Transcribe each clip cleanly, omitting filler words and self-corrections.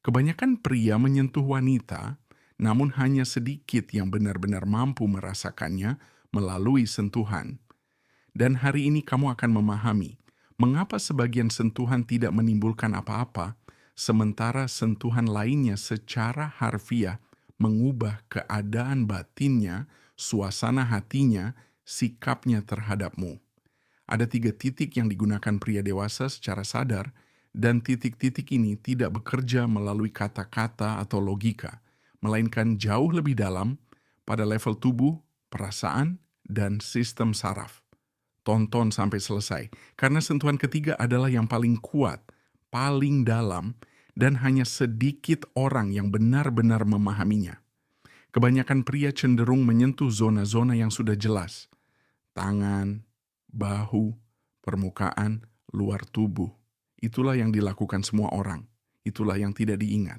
Kebanyakan pria menyentuh wanita, namun hanya sedikit yang benar-benar mampu merasakannya melalui sentuhan. Dan hari ini kamu akan memahami mengapa sebagian sentuhan tidak menimbulkan apa-apa, sementara sentuhan lainnya secara harfiah mengubah keadaan batinnya, suasana hatinya, sikapnya terhadapmu. Ada 3 titik yang digunakan pria dewasa secara sadar, dan titik-titik ini tidak bekerja melalui kata-kata atau logika, melainkan jauh lebih dalam pada level tubuh, perasaan, dan sistem saraf. Tonton sampai selesai, karena sentuhan ketiga adalah yang paling kuat, paling dalam, dan hanya sedikit orang yang benar-benar memahaminya. Kebanyakan pria cenderung menyentuh zona-zona yang sudah jelas, tangan, bahu, permukaan, luar tubuh. Itulah yang dilakukan semua orang. Itulah yang tidak diingat.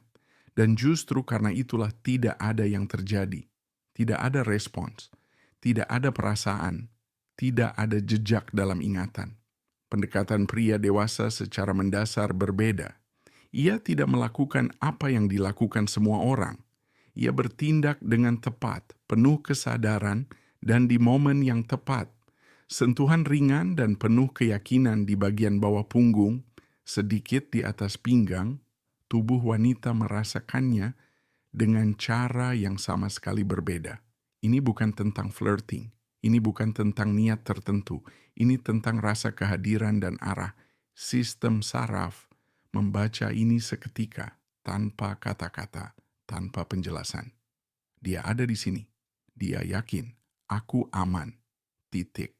Dan justru karena itulah tidak ada yang terjadi. Tidak ada respons. Tidak ada perasaan. Tidak ada jejak dalam ingatan. Pendekatan pria dewasa secara mendasar berbeda. Ia tidak melakukan apa yang dilakukan semua orang. Ia bertindak dengan tepat, penuh kesadaran, dan di momen yang tepat. Sentuhan ringan dan penuh keyakinan di bagian bawah punggung, sedikit di atas pinggang, tubuh wanita merasakannya dengan cara yang sama sekali berbeda. Ini bukan tentang flirting, ini bukan tentang niat tertentu, ini tentang rasa kehadiran dan arah. Sistem saraf membaca ini seketika, tanpa kata-kata, tanpa penjelasan. Dia ada di sini. Dia yakin, aku aman. Titik.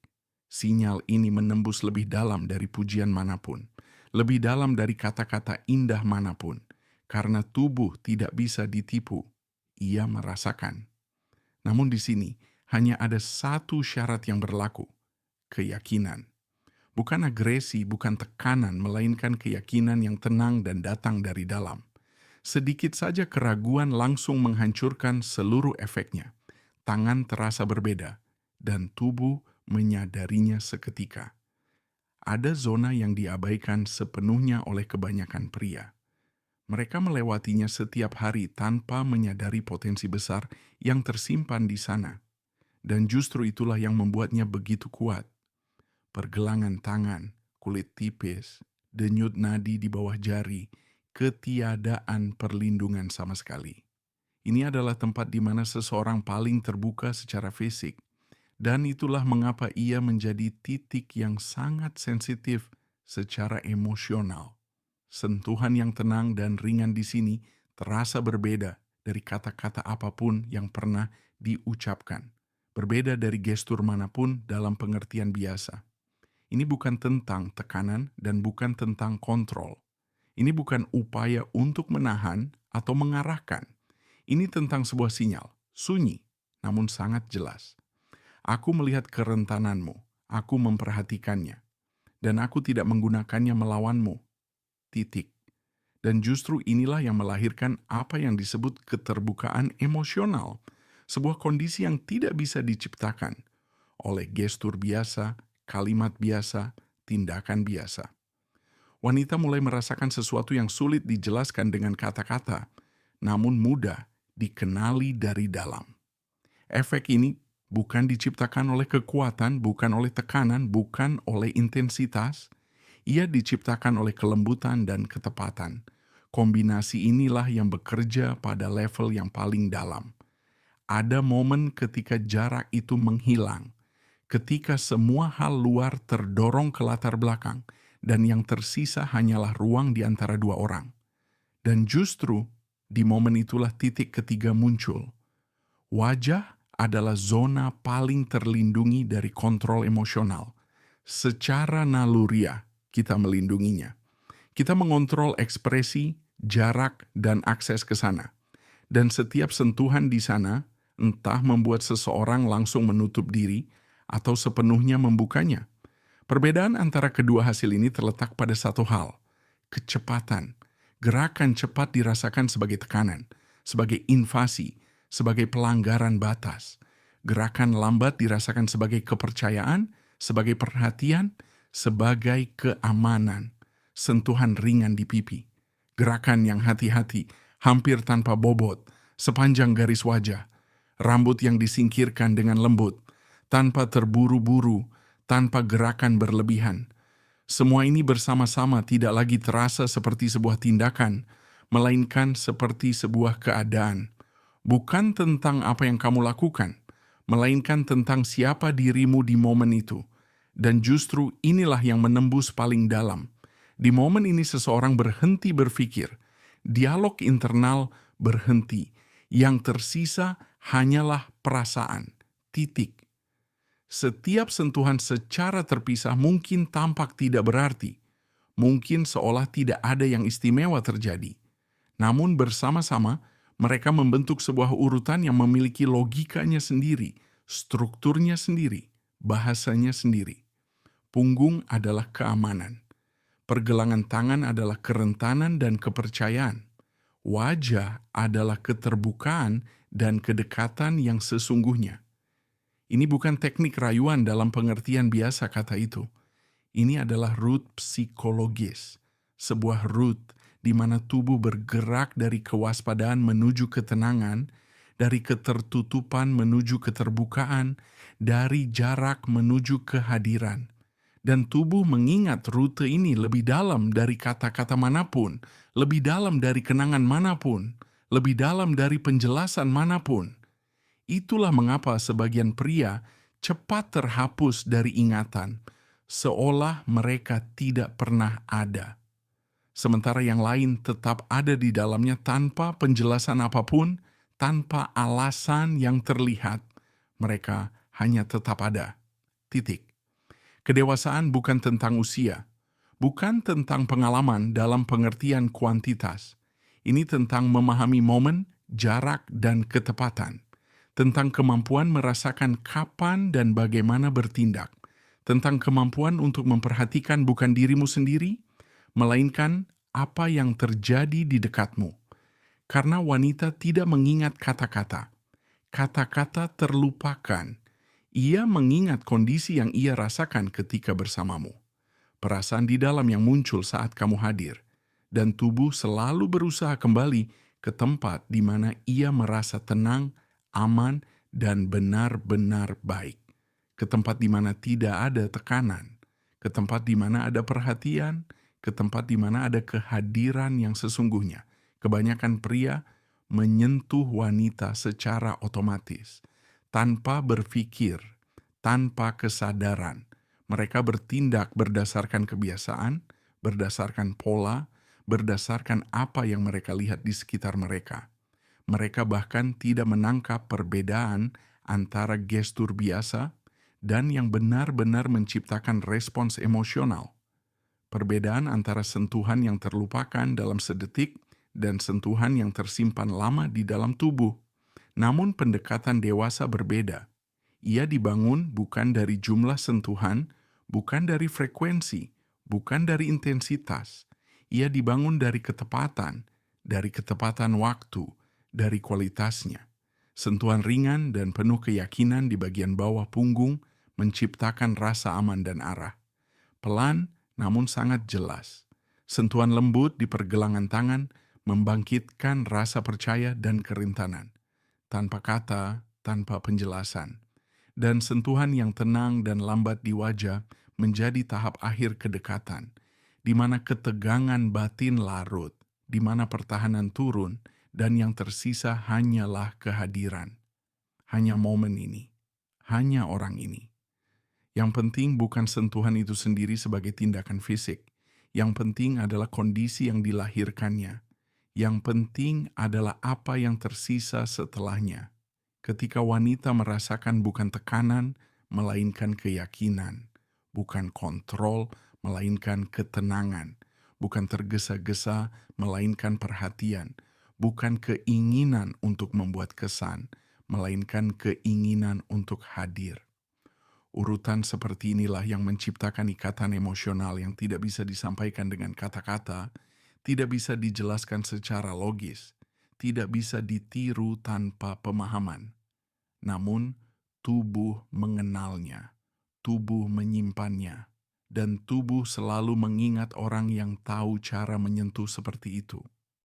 Sinyal ini menembus lebih dalam dari pujian manapun, lebih dalam dari kata-kata indah manapun, karena tubuh tidak bisa ditipu. Ia merasakan. Namun di sini hanya ada satu syarat yang berlaku, keyakinan. Bukan agresi, bukan tekanan, melainkan keyakinan yang tenang dan datang dari dalam. Sedikit saja keraguan langsung menghancurkan seluruh efeknya. Tangan terasa berbeda, dan tubuh menyadarinya seketika. Ada zona yang diabaikan sepenuhnya oleh kebanyakan pria. Mereka melewatinya setiap hari tanpa menyadari potensi besar yang tersimpan di sana. Dan justru itulah yang membuatnya begitu kuat. Pergelangan tangan, kulit tipis, denyut nadi di bawah jari, ketiadaan perlindungan sama sekali. Ini adalah tempat di mana seseorang paling terbuka secara fisik, dan itulah mengapa ia menjadi titik yang sangat sensitif secara emosional. Sentuhan yang tenang dan ringan di sini terasa berbeda dari kata-kata apapun yang pernah diucapkan, berbeda dari gestur manapun dalam pengertian biasa. Ini bukan tentang tekanan dan bukan tentang kontrol. Ini bukan upaya untuk menahan atau mengarahkan. Ini tentang sebuah sinyal, sunyi, namun sangat jelas. Aku melihat kerentananmu, aku memperhatikannya, dan aku tidak menggunakannya melawanmu. Titik. Dan justru inilah yang melahirkan apa yang disebut keterbukaan emosional, sebuah kondisi yang tidak bisa diciptakan oleh gestur biasa, kalimat biasa, tindakan biasa. Wanita mulai merasakan sesuatu yang sulit dijelaskan dengan kata-kata, namun mudah dikenali dari dalam. Efek ini bukan diciptakan oleh kekuatan, bukan oleh tekanan, bukan oleh intensitas. Ia diciptakan oleh kelembutan dan ketepatan. Kombinasi inilah yang bekerja pada level yang paling dalam. Ada momen ketika jarak itu menghilang, ketika semua hal luar terdorong ke latar belakang, dan yang tersisa hanyalah ruang di antara dua orang. Dan justru di momen itulah titik ketiga muncul. Wajah adalah zona paling terlindungi dari kontrol emosional. Secara naluriah, kita melindunginya. Kita mengontrol ekspresi, jarak, dan akses ke sana. Dan setiap sentuhan di sana, entah membuat seseorang langsung menutup diri, atau sepenuhnya membukanya. Perbedaan antara kedua hasil ini terletak pada satu hal, kecepatan. Gerakan cepat dirasakan sebagai tekanan, sebagai invasi, sebagai pelanggaran batas. Gerakan lambat dirasakan sebagai kepercayaan, sebagai perhatian, sebagai keamanan. Sentuhan ringan di pipi. gerakan yang hati-hati, hampir tanpa bobot, sepanjang garis wajah, rambut yang disingkirkan dengan lembut, tanpa terburu-buru, tanpa gerakan berlebihan. Semua ini bersama-sama tidak lagi terasa seperti sebuah tindakan, melainkan seperti sebuah keadaan. Bukan tentang apa yang kamu lakukan, melainkan tentang siapa dirimu di momen itu. Dan justru inilah yang menembus paling dalam. Di momen ini seseorang berhenti berpikir, dialog internal berhenti, yang tersisa hanyalah perasaan, titik. Setiap sentuhan secara terpisah mungkin tampak tidak berarti, mungkin seolah tidak ada yang istimewa terjadi. Namun bersama-sama, mereka membentuk sebuah urutan yang memiliki logikanya sendiri, strukturnya sendiri, bahasanya sendiri. Punggung adalah keamanan. Pergelangan tangan adalah kerentanan dan kepercayaan. Wajah adalah keterbukaan dan kedekatan yang sesungguhnya. Ini bukan teknik rayuan dalam pengertian biasa kata itu. Ini adalah root psikologis, sebuah root di mana tubuh bergerak dari kewaspadaan menuju ketenangan, dari ketertutupan menuju keterbukaan, dari jarak menuju kehadiran. Dan tubuh mengingat rute ini lebih dalam dari kata-kata manapun, lebih dalam dari kenangan manapun, lebih dalam dari penjelasan manapun. Itulah mengapa sebagian pria cepat terhapus dari ingatan, seolah mereka tidak pernah ada. Sementara yang lain tetap ada di dalamnya tanpa penjelasan apapun, tanpa alasan yang terlihat. Mereka hanya tetap ada. Titik. Kedewasaan bukan tentang usia, bukan tentang pengalaman dalam pengertian kuantitas. Ini tentang memahami momen, jarak, dan ketepatan. Tentang kemampuan merasakan kapan dan bagaimana bertindak. Tentang kemampuan untuk memperhatikan bukan dirimu sendiri, melainkan apa yang terjadi di dekatmu. Karena wanita tidak mengingat kata-kata. Kata-kata terlupakan. Ia mengingat kondisi yang ia rasakan ketika bersamamu. Perasaan di dalam yang muncul saat kamu hadir. Dan tubuh selalu berusaha kembali ke tempat di mana ia merasa tenang, aman, dan benar-benar baik. Ke tempat di mana tidak ada tekanan. Ke tempat di mana ada perhatian. Ke tempat di mana ada kehadiran yang sesungguhnya. Kebanyakan pria menyentuh wanita secara otomatis, tanpa berpikir, tanpa kesadaran. Mereka bertindak berdasarkan kebiasaan, berdasarkan pola, berdasarkan apa yang mereka lihat di sekitar mereka. Mereka bahkan tidak menangkap perbedaan antara gestur biasa dan yang benar-benar menciptakan respons emosional. Perbedaan antara sentuhan yang terlupakan dalam sedetik dan sentuhan yang tersimpan lama di dalam tubuh. Namun pendekatan dewasa berbeda. Ia dibangun bukan dari jumlah sentuhan, bukan dari frekuensi, bukan dari intensitas. Ia dibangun dari ketepatan waktu, dari kualitasnya. Sentuhan ringan dan penuh keyakinan di bagian bawah punggung menciptakan rasa aman dan arah. Pelan namun sangat jelas. Sentuhan lembut di pergelangan tangan membangkitkan rasa percaya dan kerentanan. Tanpa kata, tanpa penjelasan. Dan sentuhan yang tenang dan lambat di wajah menjadi tahap akhir kedekatan, di mana ketegangan batin larut, di mana pertahanan turun, dan yang tersisa hanyalah kehadiran. Hanya momen ini, hanya orang ini. Yang penting bukan sentuhan itu sendiri sebagai tindakan fisik. Yang penting adalah kondisi yang dilahirkannya. Yang penting adalah apa yang tersisa setelahnya. Ketika wanita merasakan bukan tekanan, melainkan keyakinan. Bukan kontrol, melainkan ketenangan. Bukan tergesa-gesa, melainkan perhatian. Bukan keinginan untuk membuat kesan, melainkan keinginan untuk hadir. Urutan seperti inilah yang menciptakan ikatan emosional yang tidak bisa disampaikan dengan kata-kata, tidak bisa dijelaskan secara logis, tidak bisa ditiru tanpa pemahaman. Namun, tubuh mengenalnya, tubuh menyimpannya, dan tubuh selalu mengingat orang yang tahu cara menyentuh seperti itu.